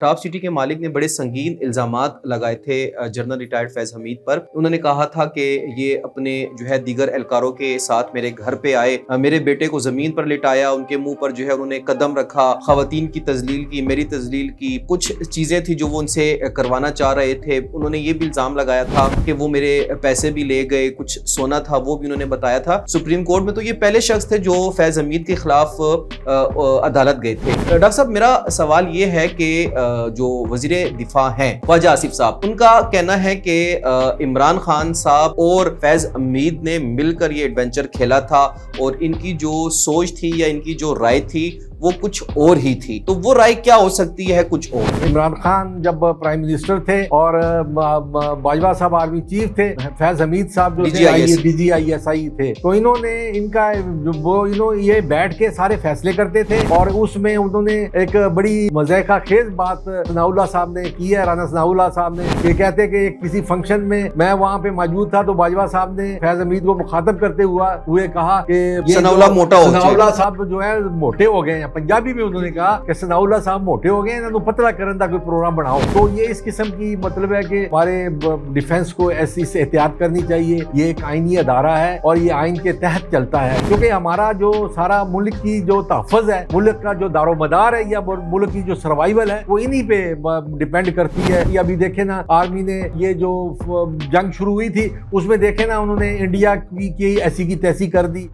Top city کے مالک نے بڑے سنگین الزامات لگائے تھے جنرل ریٹائرڈ فیض حمید پر۔ انہوں نے کہا تھا کہ یہ اپنے جو ہے دیگر اہلکاروں کے ساتھ میرے گھر پہ آئے، میرے بیٹے کو زمین پر لٹایا، ان کے منہ پر جو ہے انہوں نے قدم رکھا، خواتین کی تذلیل کی، میری تذلیل کی، کچھ چیزیں تھی جو وہ ان سے کروانا چاہ رہے تھے۔ انہوں نے یہ بھی الزام لگایا تھا کہ وہ میرے پیسے بھی لے گئے، کچھ سونا تھا وہ بھی انہوں نے بتایا تھا سپریم کورٹ میں۔ تو یہ پہلے شخص تھے جو فیض حمید کے خلاف عدالت گئے تھے۔ ڈاکٹر صاحب میرا سوال یہ ہے کہ جو وزیر دفاع ہیں خواجہ آصف صاحب، ان کا کہنا ہے کہ عمران خان صاحب اور فیض حمید نے مل کر یہ ایڈونچر کھیلا تھا اور ان کی جو سوچ تھی یا ان کی جو رائے تھی وہ کچھ اور ہی تھی۔ تو وہ رائے کیا ہو سکتی ہے کچھ اور؟ عمران خان جب پرائم منسٹر تھے اور باجوہ صاحب آرمی چیف تھے، فیض حمید صاحب جو تھے DGISI تھے، تو انہوں نے ان کا یہ بیٹھ کے سارے فیصلے کرتے تھے اور اس میں انہوں نے ایک بڑی مضحکہ خیز بات ثناء اللہ صاحب نے کی ہے، رانا ثناء اللہ صاحب نے، کہ کہتے کہ کسی فنکشن میں میں وہاں پہ موجود تھا تو باجوہ صاحب نے فیض حمید کو مخاطب کرتے ہوئے کہا کہ ثناء اللہ موٹا ہو گیا، ثناء اللہ صاحب جو ہے موٹے ہو گئے ہیں۔ پنجابی میں انہوں نے کہا کہ ثناء اللہ صاحب موٹے ہو گئے ہیں، انہوں پتلا کرن دا کوئی پروگرام بناؤ۔ تو یہ اس قسم کی مطلب ہے کہ ہمارے ڈیفنس کو ایسی سے احتیاط کرنی چاہیے۔ یہ ایک آئینی ادارہ ہے اور یہ آئین کے تحت چلتا ہے، کیونکہ ہمارا جو سارا ملک کی جو تحفظ ہے، ملک کا جو دار و مدار ہے یا ملک کی جو سروائیول ہے، وہ انہی پہ ڈیپینڈ کرتی ہے۔ یہ ابھی دیکھیں نا، آرمی نے یہ جو جنگ شروع ہوئی تھی اس میں دیکھیں نا، انہوں نے انڈیا کی ایسی کی تیسی کر دی۔